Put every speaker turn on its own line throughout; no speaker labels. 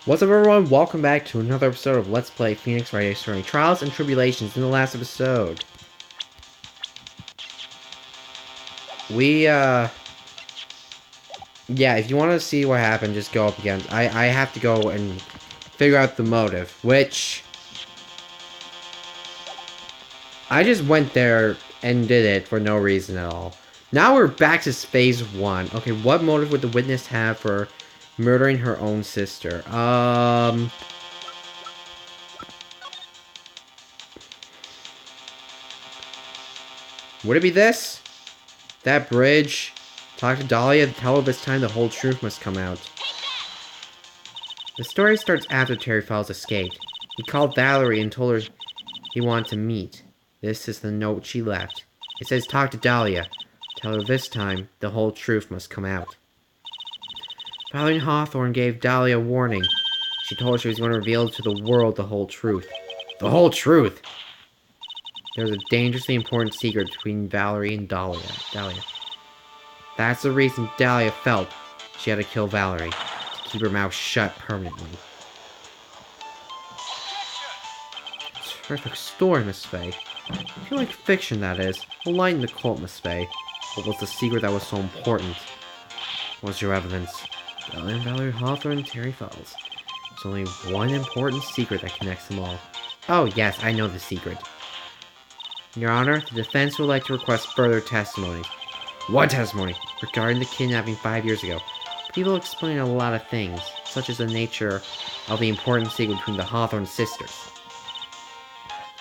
What's up, everyone? Welcome back to another episode of Let's Play Phoenix Wright Story Trials and Tribulations. In the last episode, yeah, if you want to see what happened, just go up again. I have to go and figure out the motive, which I just went there and did it for no reason at all. Now we're back to phase 1. Okay, what motive would the witness have for murdering her own sister? Would it be this? That bridge? Talk to Dahlia, tell her this time the whole truth must come out. The story starts after Terry Fowles escaped. He called Valerie and told her he wanted to meet. This is the note she left. It says, talk to Dahlia. Tell her this time the whole truth must come out. Valerie Hawthorne gave Dahlia a warning. She told her she was going to reveal to the world the whole truth. The whole truth! There was a dangerously important secret between Valerie and Dahlia. That's the reason Dahlia felt she had to kill Valerie, to keep her mouth shut permanently. Terrific story, Miss Faye. If you like fiction, that is. We'll lighten the cult, Miss Faye. What was the secret that was so important? What's your evidence? Dahlia and Valerie Hawthorne and Terry Fowles. There's only one important secret that connects them all. Oh, yes, I know the secret. Your Honor, the defense would like to request further testimony. What testimony? Regarding the kidnapping 5 years ago. People explain a lot of things, such as the nature of the important secret between the Hawthorne sisters.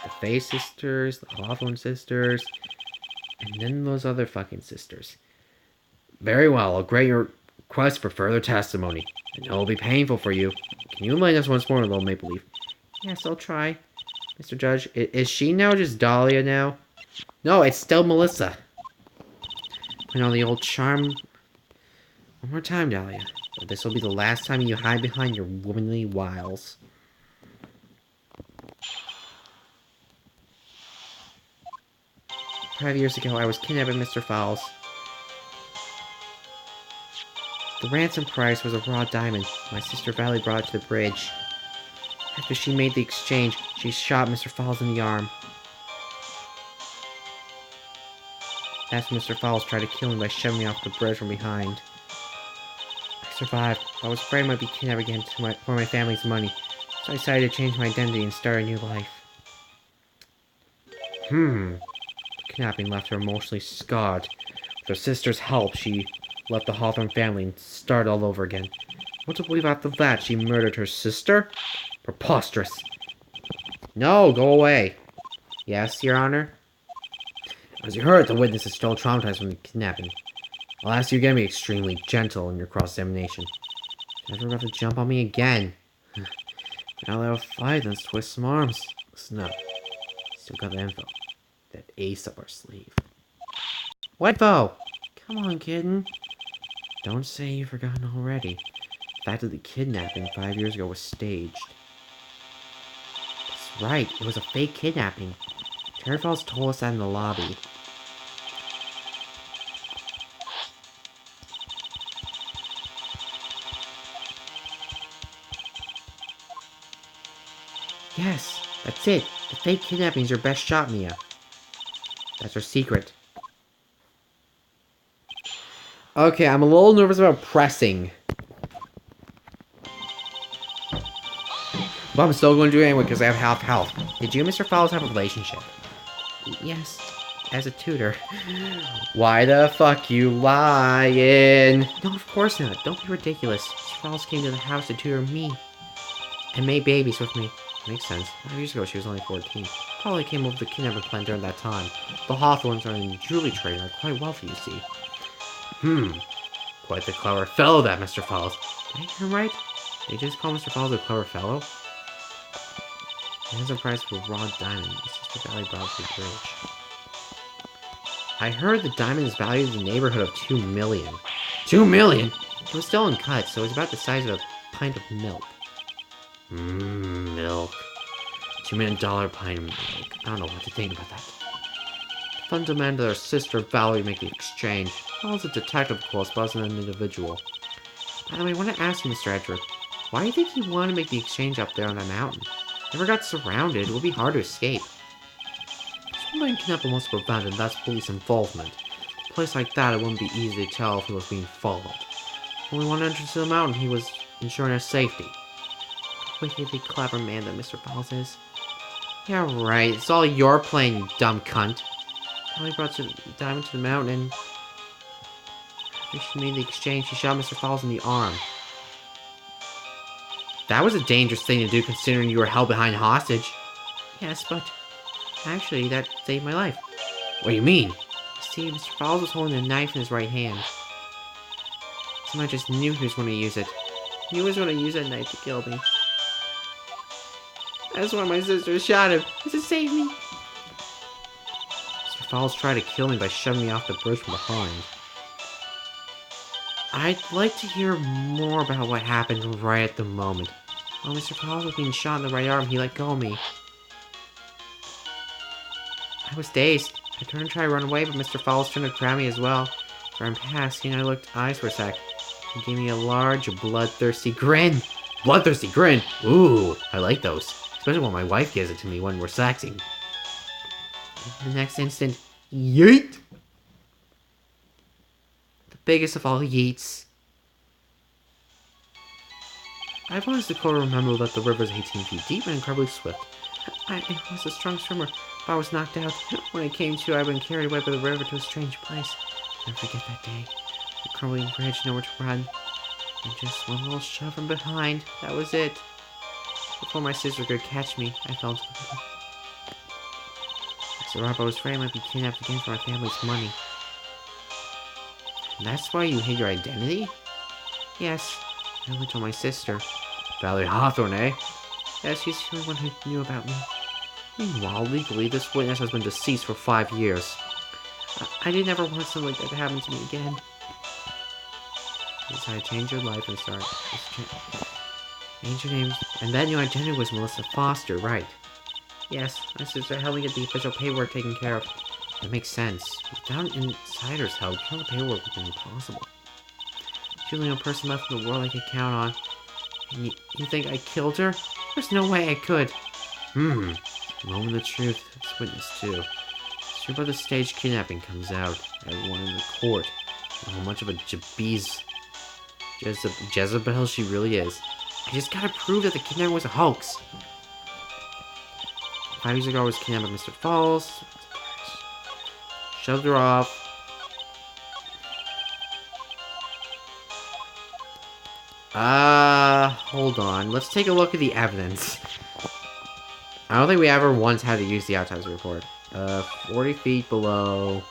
The Faye sisters, the Hawthorne sisters, and then those other fucking sisters. Very well, I'll grant your request for further testimony. I know it'll be painful for you. Can you enlighten us once more, little Maple Leaf? Yes, I'll try. Mr. Judge, is she now just Dahlia now? No, it's still Melissa. Putting on the old charm. One more time, Dahlia. But this will be the last time you hide behind your womanly wiles. "5 years ago, I was kidnapped by Mr. Fowles. The ransom price was a raw diamond. My sister Valerie brought it to the bridge. After she made the exchange, she shot Mr. Fowles in the arm. That's when Mr. Fowles tried to kill me by shoving me off the bridge from behind. I survived. I was afraid I might be kidnapped again for my family's money, so I decided to change my identity and start a new life. The kidnapping left her emotionally scarred. With her sister's help, she left the Hawthorne family and started all over again. What to believe after that? She murdered her sister? Preposterous. No, go away. Yes, Your Honor? As you heard, the witness is still traumatized from the kidnapping. I'll ask you again to be extremely gentle in your cross-examination. Never got to jump on me again. Now let her fight and twist some arms. Listen up. Still got the info. That ace up our sleeve. What info? Come on, kitten. Don't say you've forgotten already. The fact that the kidnapping 5 years ago was staged. That's right, it was a fake kidnapping. Terry Fowles told us that in the lobby. Yes, that's it. The fake kidnapping is your best shot, Mia. That's our secret. Okay, I'm a little nervous about pressing. But I'm still going to do it anyway because I have half health. Did you and Mr. Fowles have a relationship? Yes, as a tutor. Why the fuck you lying? No, of course not. Don't be ridiculous. Mr. Fowles came to the house to tutor me. And made babies with me. Makes sense. 5 years ago, she was only 14. Probably came over the kidnapping plan during that time. The Hawthorns are in jewelry trade and are quite wealthy, you see. Quite the clever fellow, that Mr. Fowles. Did I hear him right? Did you just call Mr. Fowles a clever fellow? Hands on price for raw diamond. This is the Valley Broad Street Bridge. I heard the diamond is valued in the neighborhood of $2 million. $2 million? It was still uncut, so it was about the size of a pint of milk. Milk. $2 million pint of milk. I don't know what to think about that. The fund demanded that our sister Valerie make the exchange. I was a detective, of course, but I wasn't an individual. By the way, I want to ask you, Mr. Edgeworth, Why do you think he wanted to make the exchange up there on that mountain? Never got surrounded, it would be hard to escape. Something kidnapping wants to prevent, and that's police involvement. A place like that, it wouldn't be easy to tell if he was being followed. Only one entrance to the mountain, he was ensuring our safety. Wickedly clever man that Mr. Falls is. Yeah, right. It's all your playing, you dumb cunt. Holly brought the diamond to the mountain, and after she made the exchange, she shot Mr. Falls in the arm. That was a dangerous thing to do, considering you were held behind hostage. Yes, but actually, that saved my life. What do you mean? You see, Mr. Falls was holding a knife in his right hand. Someone just knew he was going to use it. He was going to use that knife to kill me. That's why my sister shot him, to save me. Mr. Falls tried to kill me by shoving me off the bridge from behind. I'd like to hear more about what happened right at the moment. While Mr. Falls was being shot in the right arm, he let go of me. I was dazed. I turned to try to run away, but Mr. Falls turned to grab me as well. As I ran past, he and I looked eyes for a sec. He gave me a large, bloodthirsty grin. Bloodthirsty grin? Ooh, I like those. Especially when my wife gives it to me when we're sexing. In the next instant, yeet! The biggest of all yeets. I've always been to remember that the river is 18 feet deep and incredibly swift. I was a strong swimmer, but I was knocked out. When I came to, I'd been carried away by the river to a strange place. I'll never forget that day. The crumbling bridge, nowhere to run. And just one little shove from behind. That was it. Before my sister could catch me, I fell into the river. As a robber, I was afraid I might be kidnapped again for my family's money. And that's why you hid your identity? Yes. I only told my sister. Valerie Hawthorne, eh? Yes, she's the only one who knew about me. Meanwhile, legally, this witness has been deceased for 5 years. I didn't ever want something like that to happen to me again. I decided to change your life and start... Change your name. And that new identity was Melissa Foster, right? Yes, my sister helped me get the official paperwork taken care of. That makes sense. Without an insider's help, all the paperwork would be impossible. She's the only person left in the world I could count on. And you think I killed her? There's no way I could. Moment of truth. It's witness too. It's true about the stage kidnapping comes out. Everyone in the court. And how much of a Jezebel she really is. I just gotta prove that the kidnapping was a hoax. 5 years ago I was kidnapped by Mr. Falls. Shoved her off. Hold on. Let's take a look at the evidence. I don't think we ever once had to use the autopsy report. 40 feet below.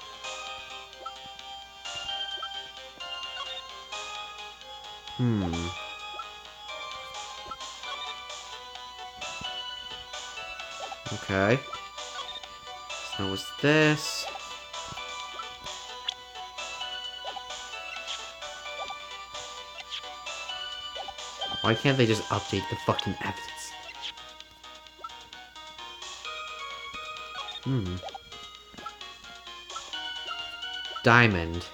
Okay. So what's this? Why can't they just update the fucking evidence? Diamond.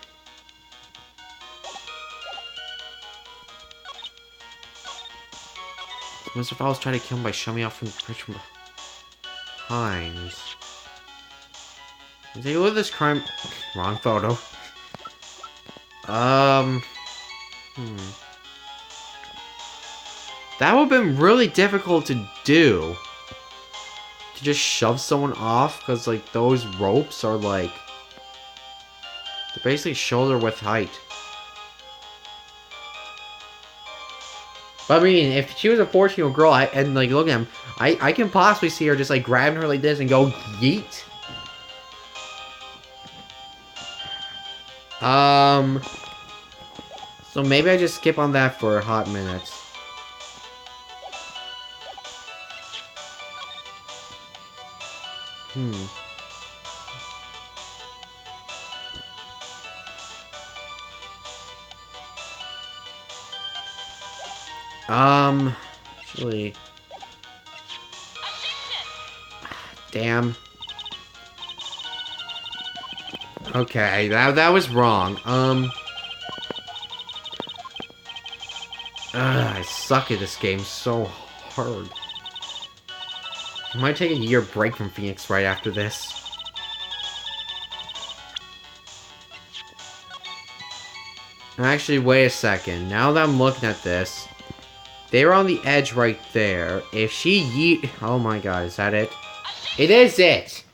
Mr. Falls tried to kill him by shoving me off from the bridge from behind. Take a look at this crime. Wrong photo. That would have been really difficult to do. To just shove someone off, because, like, those ropes are, like... they're basically shoulder width height. But, I mean, if she was a 14-year-old girl, and, like, look at him, I can possibly see her just, like, grabbing her like this and go, yeet. So maybe I just skip on that for a hot minute. Actually... damn. Okay, that was wrong. Ugh, I suck at this game so hard. I might take a year break from Phoenix right after this. Actually, wait a second. Now that I'm looking at this, they were on the edge right there. If she oh my god, is that it? It is it!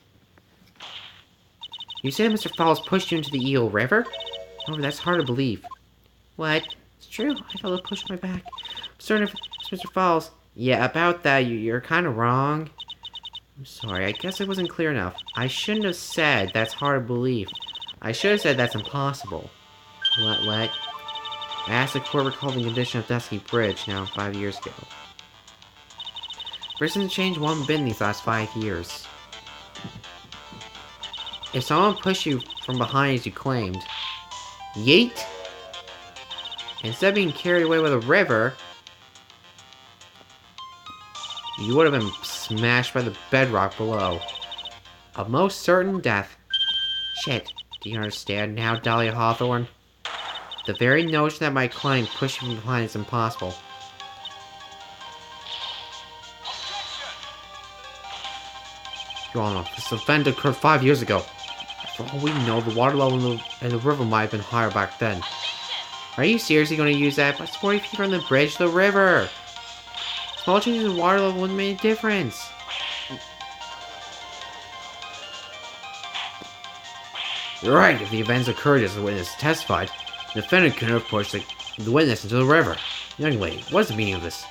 You said Mr. Falls pushed you into the Eel River? Oh, that's hard to believe. What? It's true. I felt a push on my back. I'm certain if it's Mr. Falls. Yeah, about that, you're kind of wrong. I'm sorry, I guess I wasn't clear enough. I shouldn't have said that's hard to believe. I should have said that's impossible. What? I asked the court recall the condition of Dusky Bridge now 5 years ago. Bridge hasn't changed one bit in these last 5 years. If someone pushed you from behind as you claimed, yeet! Instead of being carried away with a river, you would have been smashed by the bedrock below. A most certain death. Shit, do you understand now, Dahlia Hawthorne? The very notion that my client pushed you from behind is impossible. You all know, this event occurred 5 years ago. For all we know, the water level in the river might have been higher back then. Are you seriously going to use that? That's 40 feet from the bridge to the river. Small changes in water level wouldn't make a difference. You're right, if the events occurred as the witness testified, the defendant could have pushed the witness into the river. Young lady, what is the meaning of this?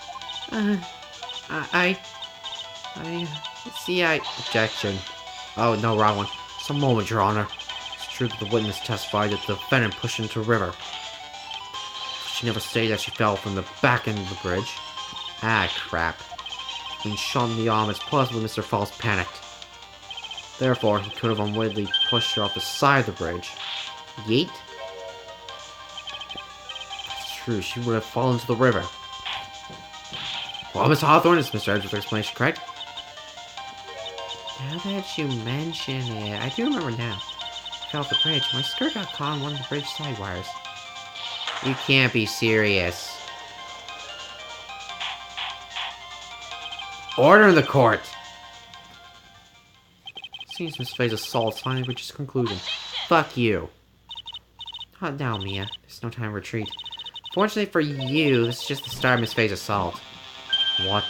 Objection. Oh, no, wrong one. Just a moment, Your Honor. It's true that the witness testified that the defendant pushed into the river. She never stated that she fell from the back end of the bridge. Ah, crap. Being shot in the arm, it's possible Mr. Falls panicked. Therefore, he could have unwittingly pushed her off the side of the bridge. Yeet? That's true, she would have fallen into the river. Well, Miss Hawthorne, is Mr. Edwards' explanation correct? Now that you mention it, I do remember now. I fell off the bridge. My skirt got caught on one of the bridge side wires. You can't be serious. Order in the court! Seems Miss Faye's assault finally reaches conclusion. Fuck you. Not now, Mia. There's no time to retreat. Fortunately for you, this is just the start of Miss Faye's assault. What?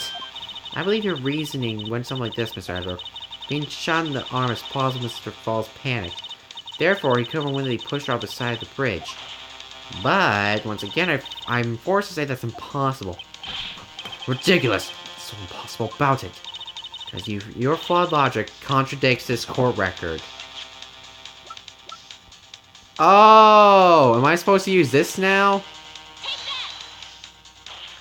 I believe your reasoning went something like this, Mr. Edward. Being shot in the arm is plausible Mr. Falls panicked. Therefore, he could have unwittingly pushed her off the side of the bridge. But, once again, I'm forced to say that's impossible. Ridiculous! What's so impossible about it? Because your flawed logic contradicts this court record. Oh! Am I supposed to use this now?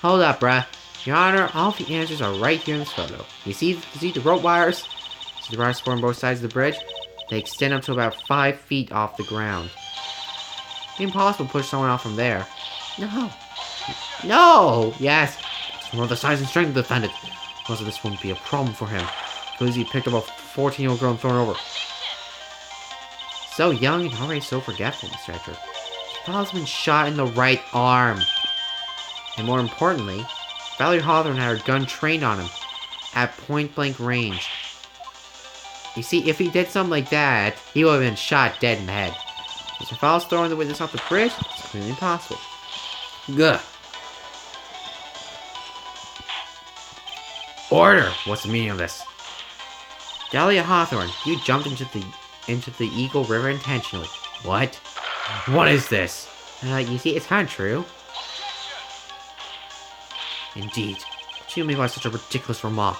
Hold up, bruh. Your Honor, all the answers are right here in this photo. You see the rope wires? See the wires supporting both sides of the bridge? They extend up to about 5 feet off the ground. It'd be impossible to push someone off from there. No. No! Yes! It's one of the size and strength of the defendant. Most of this wouldn't be a problem for him. Because he picked up a 14-year-old girl and thrown her over. So young and already so forgetful, Mr. Edgar. Falls been shot in the right arm. And more importantly, Valerie Hawthorne had her gun trained on him at point-blank range. You see, if he did something like that, he would have been shot dead in the head. Mr. Falls throwing the witness off the bridge? It's clearly impossible. Gah. Order! What's the meaning of this? Dahlia Hawthorne, you jumped into the Eagle River intentionally. What? What is this? You see, it's kind of true. Indeed. What do you mean by such a ridiculous remark?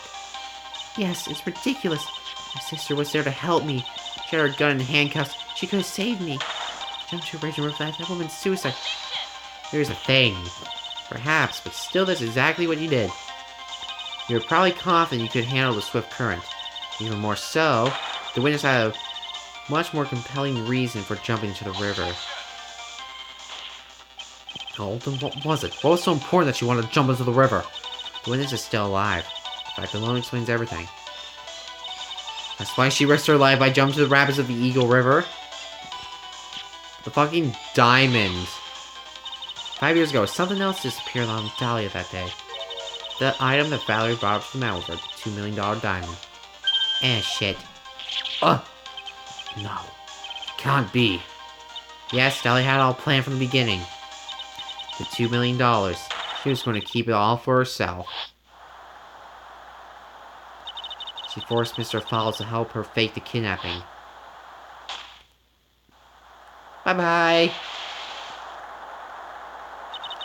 Yes, it's ridiculous. My sister was there to help me. She had her gun in handcuffs. She could have saved me. Jumped to a raging river. That woman's suicide. Here's the thing. Perhaps, but still that's exactly what you did. You were probably confident you could handle the swift current. Even more so, the witness had a much more compelling reason for jumping into the river. Oh, then what was it? What was so important that she wanted to jump into the river? The witness is still alive. The fact alone explains everything. That's why she risked her life by jumping to the rapids of the Eagle River. The fucking diamond. 5 years ago, something else disappeared on Dahlia that day. The item that Valerie brought up from the mountain was a $2 million diamond. Shit. No. Can't be. Yes, Dahlia had it all planned from the beginning. The $2 million. She was going to keep it all for herself. She forced Mr. Falls to help her fake the kidnapping. Bye-bye.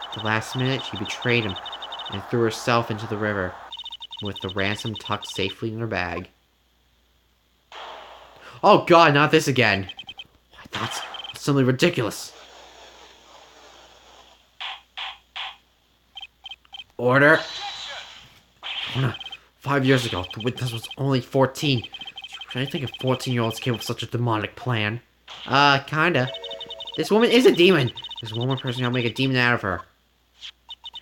At the last minute, she betrayed him and threw herself into the river, with the ransom tucked safely in her bag. Oh god, not this again! That's simply ridiculous. Order! 5 years ago, the witness was only 14. Should I think a 14-year-olds came up with such a demonic plan? Kinda. This woman is a demon! There's one more person who'll make a demon out of her.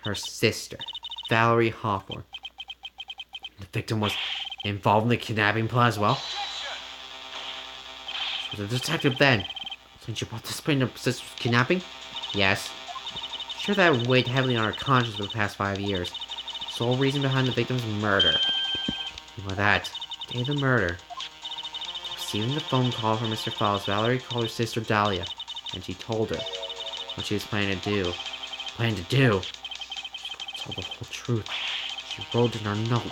Her sister, Valerie Hawthorne. The victim was involved in the kidnapping plan as well. She was a detective then. Since you participated in her sister's kidnapping? Yes. Sure that weighed heavily on her conscience for the past 5 years. Sole reason behind the victim's murder. And with that, the day of the murder, receiving the phone call from Mr. Falls, Valerie called her sister Dahlia, and she told her what she was planning to do. She told the whole truth. She wrote in her note.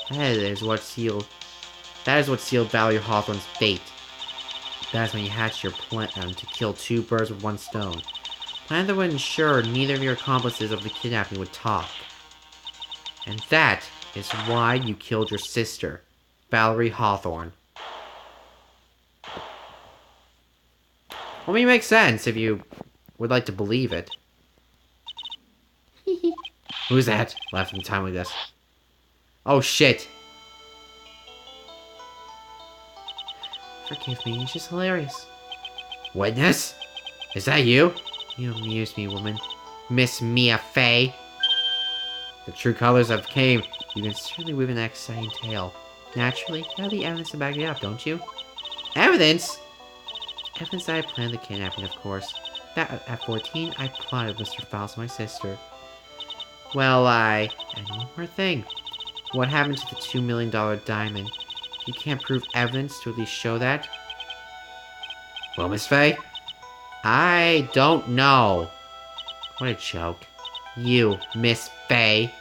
That is what sealed Valerie Hawthorne's fate. That is when you hatched your plan to kill 2 birds with 1 stone. Plan that would ensure neither of your accomplices of the kidnapping would talk. And that is why you killed your sister, Valerie Hawthorne. I mean, it makes sense if you would like to believe it. Who's that? Laughing time like this. Oh shit. Forgive me, it's just hilarious. Witness? Is that you? You amuse me, woman. Miss Mia Fey. The true colors of came. You can certainly weave an exciting tale. Naturally, you have the evidence to back it up, don't you? Evidence? Evidence that I planned the kidnapping, of course. That at 14, I plotted Mr. Fowles, my sister. Well, and one more thing. What happened to the $2 million diamond? You can't prove evidence to at least show that? Well, Miss Fey? I don't know. What a joke. You, Miss Fey.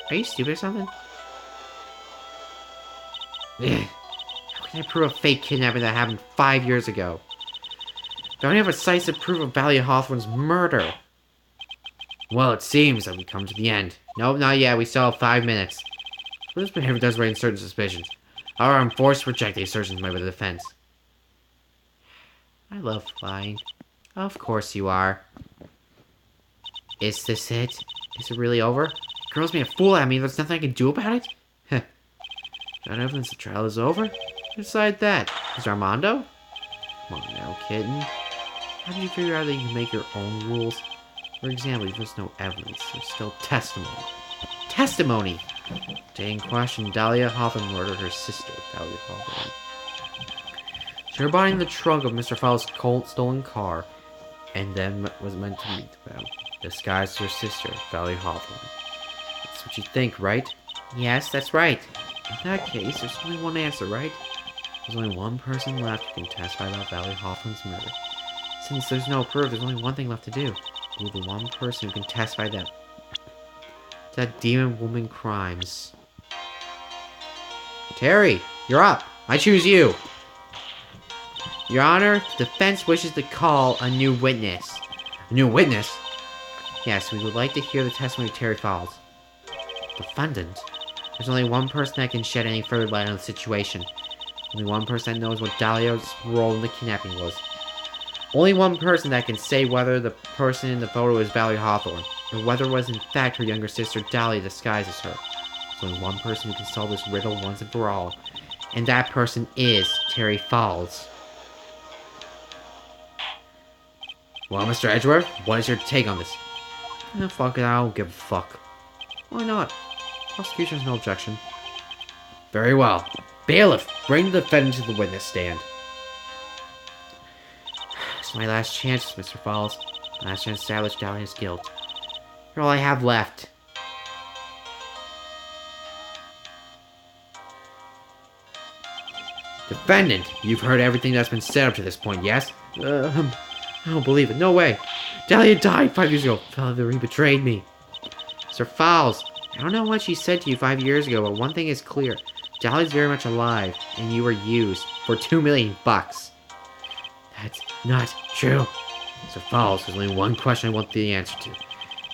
Are you stupid or something? Ugh. How can I prove a fake kidnapping that happened 5 years ago? I don't have decisive proof of Valerie Hawthorne's murder. Well, it seems that we come to the end. Nope, not yet. We still have 5 minutes. But this behavior does raise certain suspicions. However, I'm forced to reject the assertions made by the defense. I love flying. Of course you are. Is this it? Is it really over? Girls made a fool out of me. There's nothing I can do about it? Heh. Got evidence the trial is over? Who decided that? Is Armando? Come on now, kitten. How did you figure out that you can make your own rules? For example, if there's no evidence, there's still testimony. Testimony! Day in question, Dahlia Hawthorne murdered her sister, Valerie Hawthorne. She her body in the trunk of Mr. Fowles' stolen car, and then was meant to meet them, disguised as her sister, Valerie Hawthorne. That's what you think, right? Yes, that's right. In that case, there's only one answer, right? There's only one person left who can testify about Valerie Hawthorne's murder. Since there's no proof, there's only one thing left to do. Who the one person who can testify that demon woman crimes. Terry, you're up. I choose you. Your Honor, the defense wishes to call a new witness. A new witness? Yes, we would like to hear the testimony of Terry Fowles. Defendant? There's only one person that can shed any further light on the situation. Only one person that knows what Dahlia's role in the kidnapping was. Only one person that can say whether the person in the photo is Valerie Hawthorne, or whether it was in fact her younger sister Dahlia disguised as her. There's only one person who can solve this riddle once and for all, and that person is Terry Fowles. Well, Mr. Edgeworth, what is your take on this? Fuck it, I don't give a fuck. Why not? Prosecution has no objection. Very well. Bailiff, bring the defendant to the witness stand. This is my last chance, Mr. Falls. My last chance to establish Dahlia's guilt. You're all I have left. Defendant, you've heard everything that's been said up to this point, yes? I don't believe it. No way. Dahlia died 5 years ago. Valerie betrayed me. Sir Fowles, I don't know what she said to you 5 years ago, but one thing is clear. Dahlia's very much alive, and you were used for $2 million bucks. That's not true. Sir Fowles, there's only one question I want the answer to.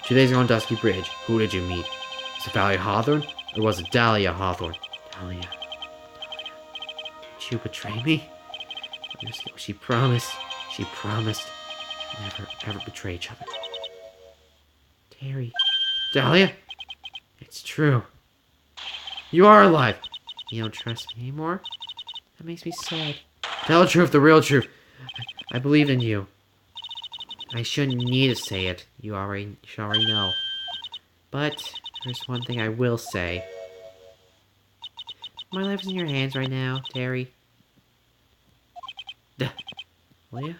2 days ago on Dusky Bridge, who did you meet? Was it Valerie Hawthorne, or was it Dahlia Hawthorne? Dahlia. Did you betray me? She promised never ever betray each other. Terry. Dahlia? It's true. You are alive. You don't trust me anymore? That makes me sad. Tell the truth, the real truth. I believe in you. I shouldn't need to say it. You should already know. But there's one thing I will say. My life is in your hands right now, Terry. Leah?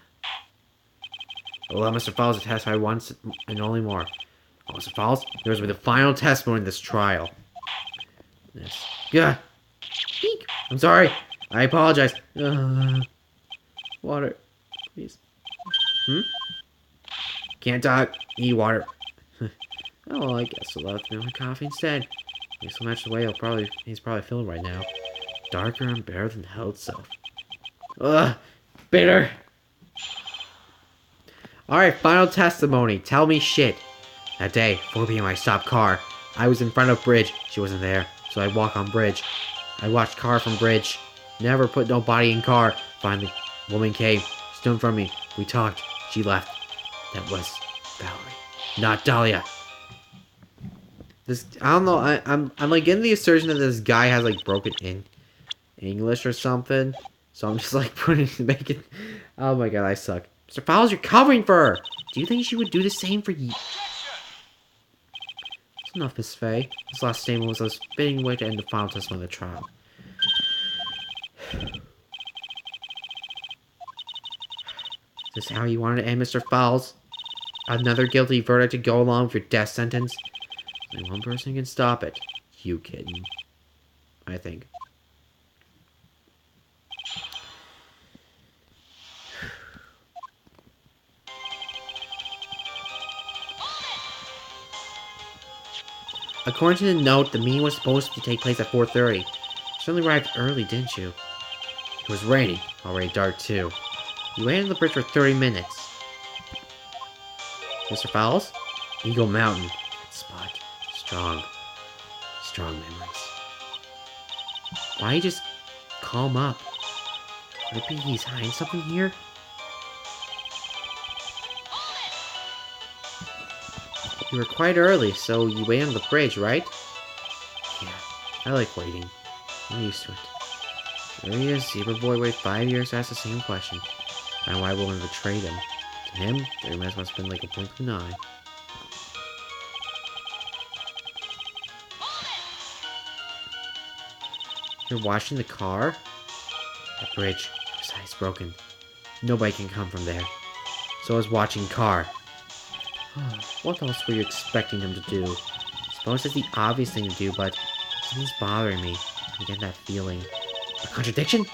I'll allow Mr. Fowles to testify once and only more. Oh, Mr. Fowles, yours will be the final testimony in this trial. Yes. Yeah. Eek. I'm sorry. I apologize. Water. Please. Can't talk. Need water. Oh, well, I guess I'll have to make coffee instead. Makes so much the way he's probably feeling right now. Darker and barer than hell itself. Ugh. Bitter. Alright, final testimony. Tell me shit. That day, 4 p.m. I stopped car. I was in front of bridge. She wasn't there, so I walk on bridge. I watched car from bridge. Never put no body in car. Finally, woman came, stood in front of me. We talked. She left. That was Valerie, not Dahlia. This, I don't know. I'm like getting the assertion that this guy has like broken in English or something. So I'm just like making. Oh my god, I suck. Mr. Fowles, you're covering for her. Do you think she would do the same for you? That's enough, Miss Faye. This last statement was a fitting way to end the final testimony of the trial. Is this how you wanted to end, Mr. Fowles? Another guilty verdict to go along with your death sentence? Only one person can stop it. You, kitten. I think. According to the note, the meeting was supposed to take place at 4:30. You certainly arrived early, didn't you? It was raining. Already dark, too. You waited on the bridge for 30 minutes. Mr. Fowles? Eagle Mountain. That spot. Strong memories. Why don't you just call him up? Could it be he's hiding something here? You were quite early, so you waited on the bridge, right? Yeah, I like waiting. I'm used to it. There he is, Zebra Boy waited 5 years to ask the same question. And why woman betrayed him. To him, 30 minutes must have been like a blink of an eye. You're washing the car? The bridge. His eye's broken. Nobody can come from there. So I was watching car. What else were you expecting him to do? I suppose it's the obvious thing to do, but something's bothering me. I get that feeling. A contradiction?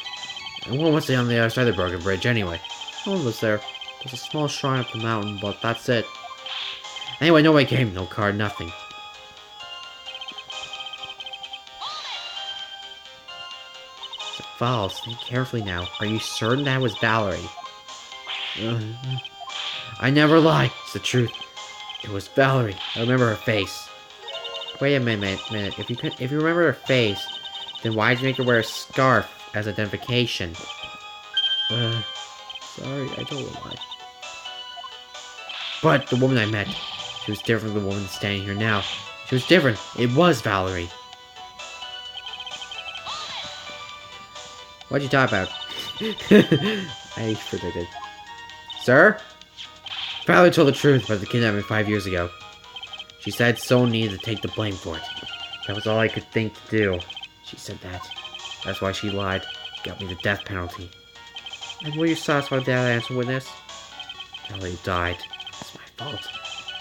No one wants to stay on the other side of the broken bridge anyway. No one lives there. There's a small shrine up the mountain, but that's it. Anyway, nobody came. No car, nothing. So, Fowles, think carefully now. Are you certain that was Valerie? I never lie. It's the truth. It was Valerie. I remember her face. Wait a minute. If you remember her face, then why'd you make her wear a scarf as identification? Sorry, I don't lie. But the woman I met, she was different from the woman standing here now. She was different. It was Valerie. What'd you talk about? I predicted. Sir? Valerie told the truth about the kidnapping 5 years ago. She said someone needed to take the blame for it. That was all I could think to do. She said that. That's why she lied. Got me the death penalty. And were you satisfied with that answer, witness? Ellie died. It's my fault.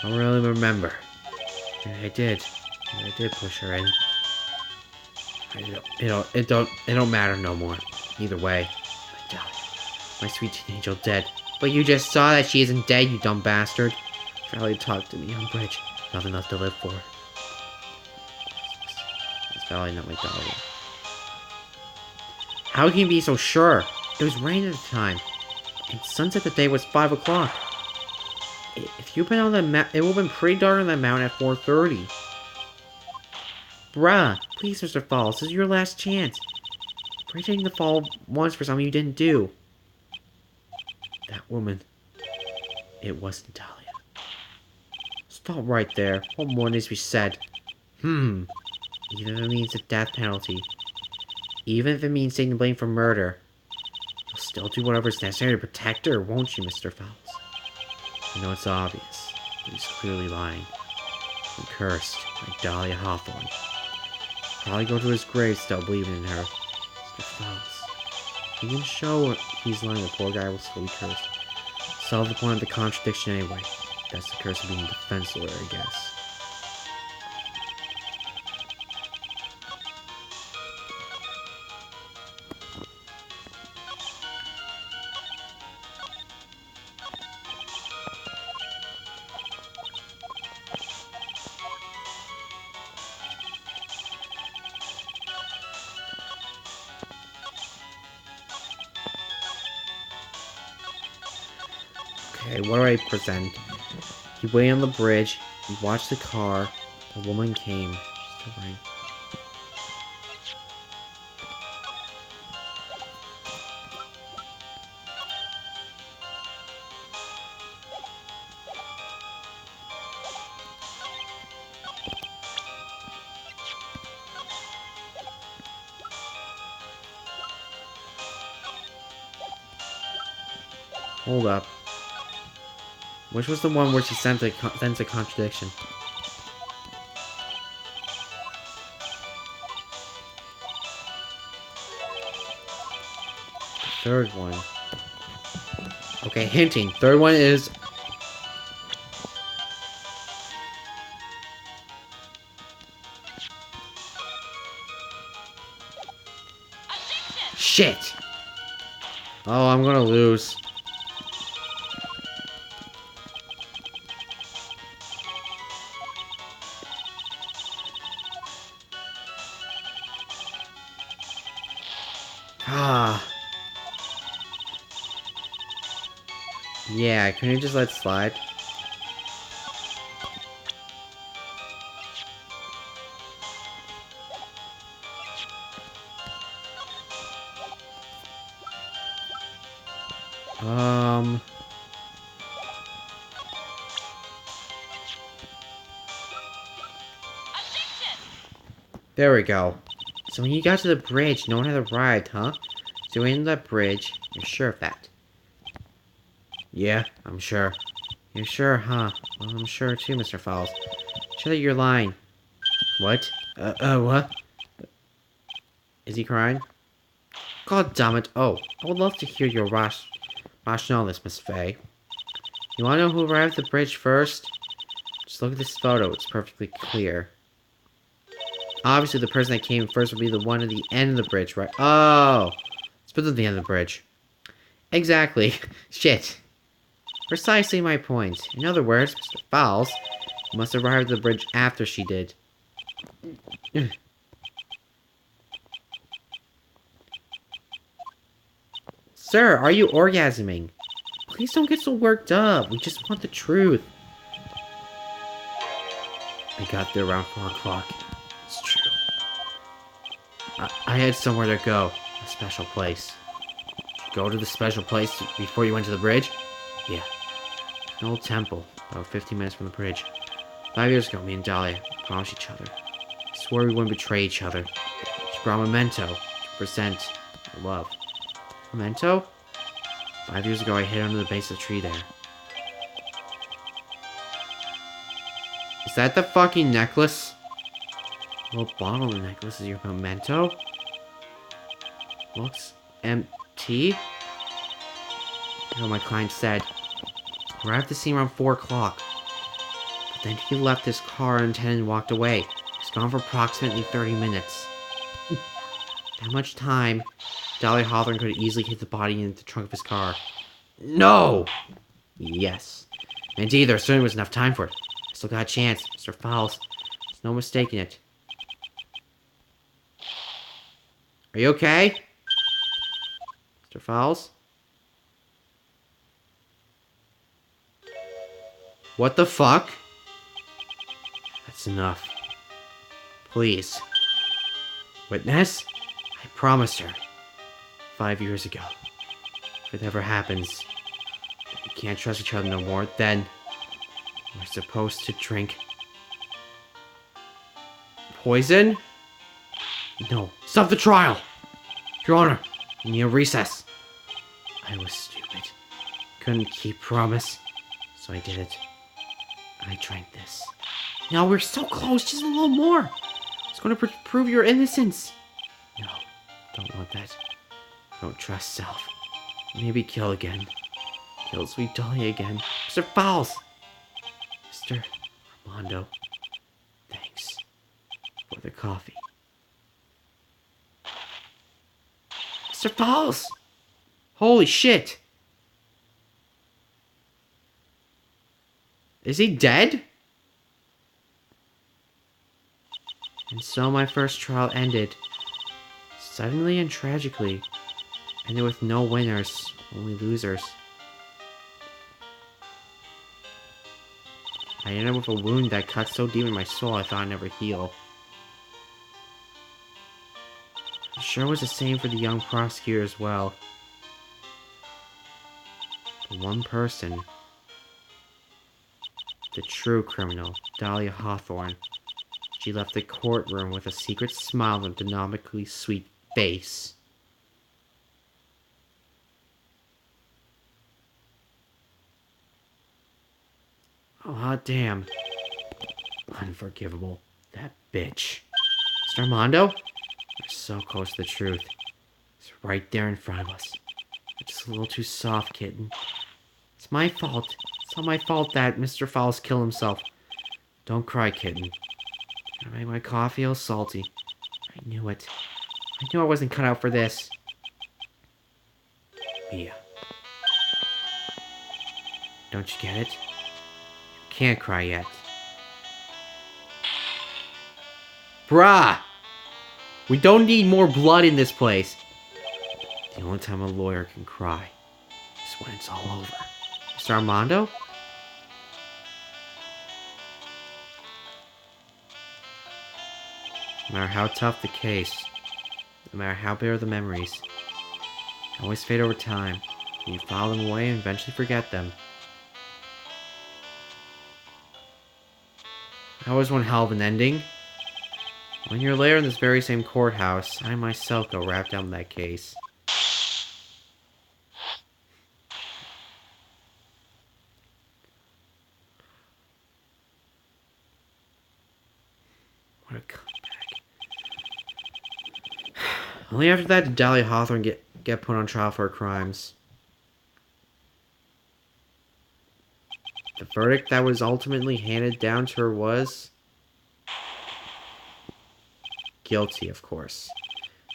I don't really remember. Maybe I did. Maybe I did push her in. It don't matter no more. Either way, my Dahlia, my sweet teen angel dead. But you just saw that she isn't dead, you dumb bastard. Charlie talked to me on bridge. Nothing left to live for. It's Valley, not my Dahlia. How can you be so sure? It was raining at the time. And sunset the day was 5 o'clock. If you'd been on the map, it would have been pretty dark on that mountain at 4:30. Bruh, please, Mr. Falls, this is your last chance. Pray taking the fall once for something you didn't do. That woman, it wasn't Dahlia. Stop right there. What more needs to be said? Even if it means a death penalty. Even if it means taking the blame for murder. You'll still do whatever's necessary to protect her, won't you, Mr. Falls? I know it's obvious, but he's clearly lying. I'm cursed, like Dahlia Hawthorne. Probably go to his grave still believing in her. Mr. Falls. If he can show he's lying, the poor guy will still be cursed. Solve the point of the contradiction anyway. That's the curse of being a defense lawyer, I guess. Okay, what do I present? He waited on the bridge, he watched the car, the woman came. Still right. Hold up. Which was the one where she sensed a contradiction? The third one. Okay, hinting. Third one is... Shit! Oh, I'm gonna lose. Ah. Yeah, can you just let it slide? There we go. So when you got to the bridge, no one had arrived, huh? So in the bridge, you're sure of that? Yeah, I'm sure. You're sure, huh? Well, I'm sure too, Mr. Falls. Sure that you're lying. What? What? Is he crying? God damn it. Oh, I would love to hear your rationale on this, Miss Faye. You wanna know who arrived at the bridge first? Just look at this photo, it's perfectly clear. Obviously, the person that came first would be the one at the end of the bridge, right? Oh! Let's put it at the end of the bridge. Exactly. Shit. Precisely my point. In other words, Mr. Falls must have arrived at the bridge after she did. Sir, are you orgasming? Please don't get so worked up. We just want the truth. I got there around 4 o'clock. It's true. I had somewhere to go. A special place. Go to the special place before you went to the bridge? Yeah. An old temple, about 15 minutes from the bridge. 5 years ago, me and Dahlia promised each other. I swore we wouldn't betray each other. She brought a memento to present her love. Memento? 5 years ago, I hid under the base of the tree there. Is that the fucking necklace? The little bottle of the necklace is your memento? Looks empty. You know, my client said, Arrived at the scene around 4 o'clock. But then he left his car unattended and walked away. He's gone for approximately 30 minutes. That much time, Dahlia Hawthorne could have easily hit the body in the trunk of his car. No! Yes. Indeed, there certainly was enough time for it. I still got a chance, Mr. Fowles. There's no mistaking it. Are you okay? Mr. Fowles? What the fuck? That's enough. Please. Witness? I promised her. 5 years ago. If it ever happens, we can't trust each other no more, then we're supposed to drink poison? No. Stop the trial! Your Honor, we need a recess. I was stupid. Couldn't keep promise, so I did it. I drank this. No, we're so close. Just a little more. It's going to prove your innocence. No, don't want that. Don't trust self. Maybe kill again. Kill sweet Dahlia again. Mr. Fowles! Mr. Armando, thanks for the coffee. Mr. Fowles! Holy shit! Is he dead? And so my first trial ended. Suddenly and tragically. Ended with no winners, only losers. I ended up with a wound that cut so deep in my soul I thought I'd never heal. I'm sure it was the same for the young prosecutor as well. The one person, the true criminal, Dahlia Hawthorne. She left the courtroom with a secret smile and a demonically sweet face. Oh, hot damn. Unforgivable. That bitch. Mr. Armando? We're so close to the truth. It's right there in front of us. We're just a little too soft, kitten. It's my fault. It's not my fault that Mr. Fowles killed himself. Don't cry, kitten. I made my coffee all salty. I knew it. I knew I wasn't cut out for this. Mia. Don't you get it? Can't cry yet. Bruh! We don't need more blood in this place. The only time a lawyer can cry is when it's all over. Mr. Armando? No matter how tough the case, no matter how bitter the memories, they always fade over time. And you file them away and eventually forget them. That was one hell of an ending. 1 year later in this very same courthouse, I myself go wrap down that case. What a comeback. Only after that did Dahlia Hawthorne get put on trial for her crimes. The verdict that was ultimately handed down to her was guilty, of course.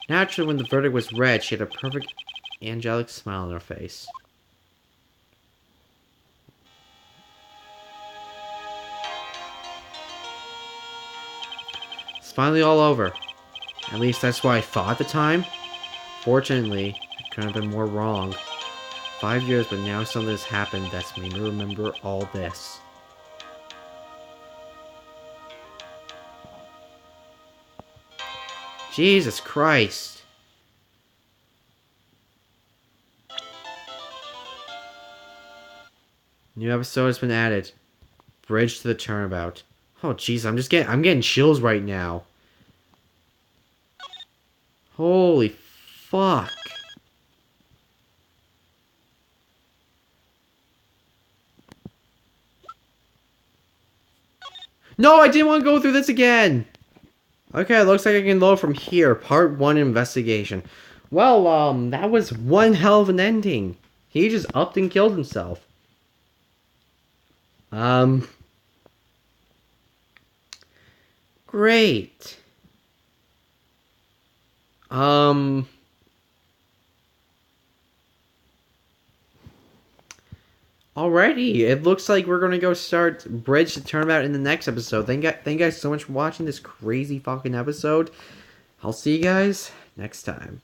Naturally, when the verdict was read, she had a perfect angelic smile on her face. It's finally all over. At least that's what I thought at the time. Fortunately, I couldn't have been more wrong. 5 years, but now something has happened that's made me remember all this. Jesus Christ. New episode has been added. Bridge to the Turnabout. Oh jeez, I'm getting chills right now. Holy fuck. No, I didn't want to go through this again! Okay, looks like I can load from here. Part 1 investigation. Well, that was one hell of an ending. He just upped and killed himself. Um, great. Um, Alrighty. It looks like we're gonna go start Bridge the Turnabout in the next episode. Thank you guys so much for watching this crazy fucking episode. I'll see you guys next time.